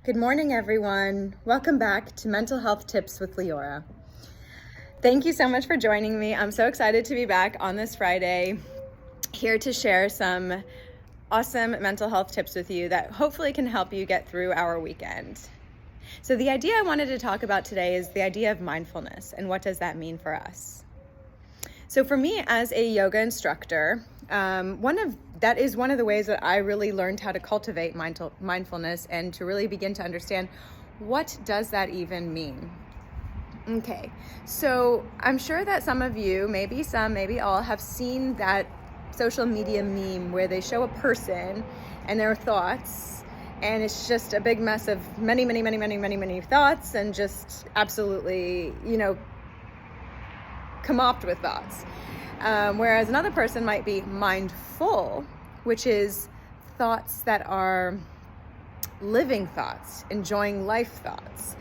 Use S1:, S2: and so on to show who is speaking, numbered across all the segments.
S1: Good morning, everyone. Welcome back to Mental Health Tips with Leora. Thank you so much for joining me. I'm so excited to be back on this Friday, here to share some awesome mental health tips with you that hopefully can help you get through our weekend. So the idea I wanted to talk about today is the idea of mindfulness and what does that mean for us. So for me as a yoga instructor, that is one of the ways that I really learned how to cultivate mindfulness and to really begin to understand what does that even mean. Okay, so I'm sure that some of you, maybe some, maybe all, have seen that social media meme where they show a person and their thoughts, and it's just a big mess of many thoughts and just absolutely, come with thoughts. Whereas another person might be mindful, which is thoughts that are living thoughts, enjoying life thoughts,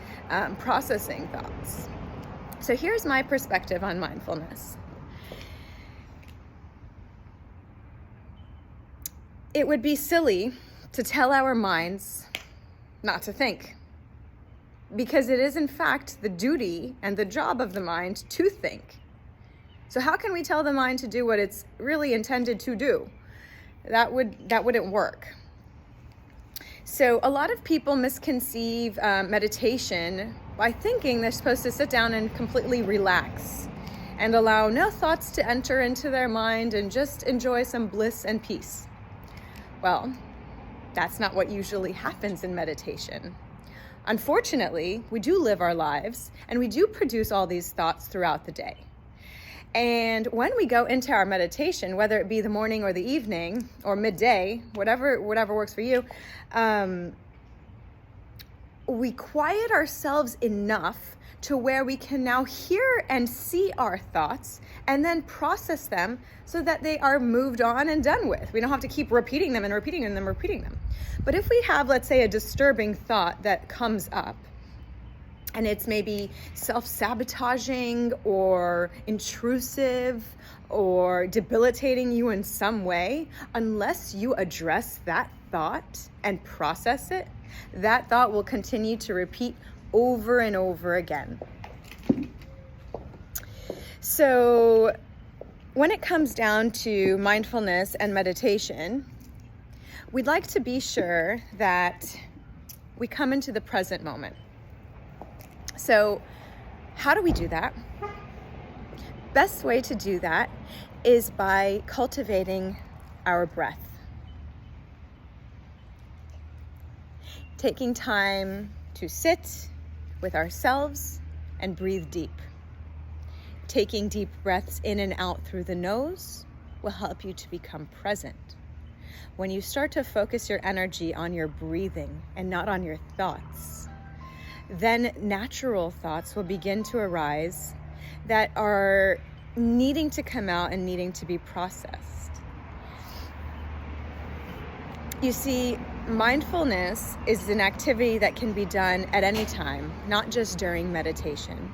S1: processing thoughts. So here's my perspective on mindfulness. It would be silly to tell our minds not to think, because it is in fact the duty and the job of the mind to think. So how can we tell the mind to do what it's really intended to do? That wouldn't work. So a lot of people misconceive meditation by thinking they're supposed to sit down and completely relax and allow no thoughts to enter into their mind and just enjoy some bliss and peace. Well, that's not what usually happens in meditation. Unfortunately, we do live our lives and we do produce all these thoughts throughout the day. And when we go into our meditation, whether it be the morning or the evening or midday, whatever works for you, we quiet ourselves enough to where we can now hear and see our thoughts and then process them so that they are moved on and done with. We don't have to keep repeating them. But if we have, let's say, a disturbing thought that comes up, and it's maybe self-sabotaging or intrusive or debilitating you in some way, unless you address that thought and process it, that thought will continue to repeat over and over again. So when it comes down to mindfulness and meditation, we'd like to be sure that we come into the present moment. So how do we do that? Best way to do that is by cultivating our breath. Taking time to sit with ourselves and breathe deep. Taking deep breaths in and out through the nose will help you to become present. When you start to focus your energy on your breathing and not on your thoughts, then natural thoughts will begin to arise that are needing to come out and needing to be processed. You see, mindfulness is an activity that can be done at any time, not just during meditation.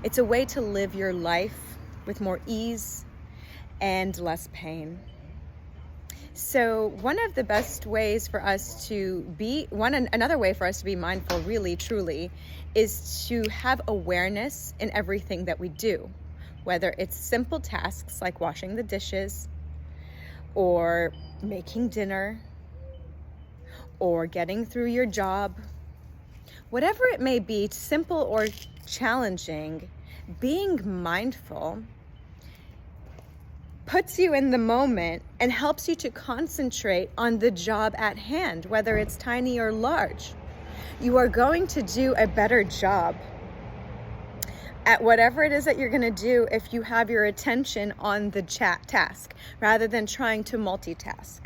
S1: It's a way to live your life with more ease and less pain. So another way for us to be mindful, really, truly, is to have awareness in everything that we do, whether it's simple tasks like washing the dishes or making dinner or getting through your job. Whatever it may be, simple or challenging, being mindful puts you in the moment and helps you to concentrate on the job at hand, whether it's tiny or large. You are going to do a better job at whatever it is that you're going to do if you have your attention on the task rather than trying to multitask.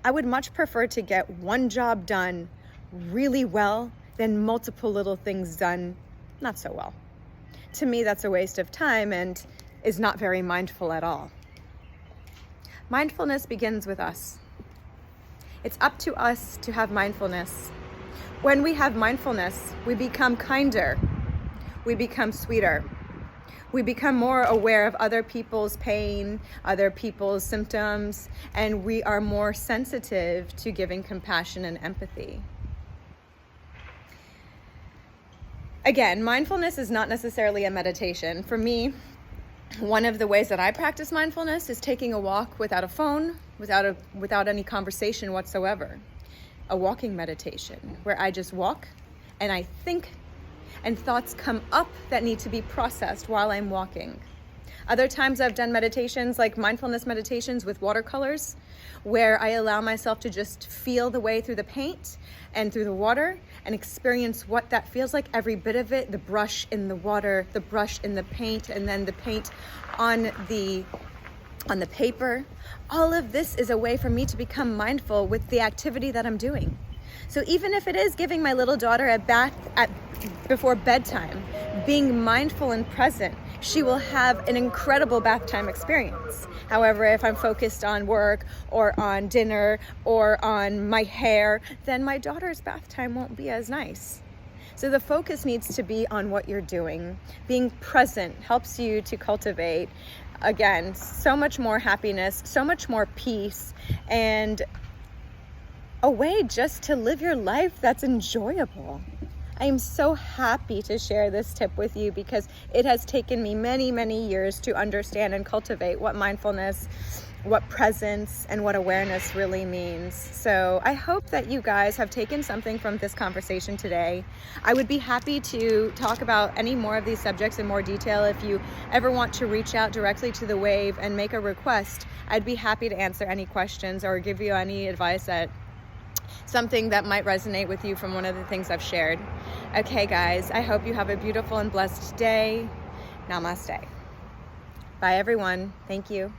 S1: I would much prefer to get one job done really well than multiple little things done not so well. To me, that's a waste of time and is not very mindful at all. Mindfulness begins with us. It's up to us to have mindfulness. When we have mindfulness, we become kinder, we become sweeter, we become more aware of other people's pain, other people's symptoms, and we are more sensitive to giving compassion and empathy. Again, mindfulness is not necessarily a meditation. For me, one of the ways that I practice mindfulness is taking a walk without a phone, without any conversation whatsoever. A walking meditation where I just walk and I think, and thoughts come up that need to be processed while I'm walking. Other times I've done meditations like mindfulness meditations with watercolors, where I allow myself to just feel the way through the paint and through the water and experience what that feels like, every bit of it, the brush in the water, the brush in the paint, and then the paint on the paper. All of this is a way for me to become mindful with the activity that I'm doing. So even if it is giving my little daughter a bath before bedtime, being mindful and present, she will have an incredible bath time experience. However, if I'm focused on work or on dinner or on my hair, then my daughter's bath time won't be as nice. So the focus needs to be on what you're doing. Being present helps you to cultivate, again, so much more happiness, so much more peace, and a way just to live your life that's enjoyable. I am so happy to share this tip with you because it has taken me many, many years to understand and cultivate what mindfulness, what presence, and what awareness really means. So I hope that you guys have taken something from this conversation today. I would be happy to talk about any more of these subjects in more detail. If you ever want to reach out directly to the Wave and make a request, I'd be happy to answer any questions or give you any advice that something that might resonate with you from one of the things I've shared. Okay, guys, I hope you have a beautiful and blessed day. Namaste. Bye, everyone. Thank you.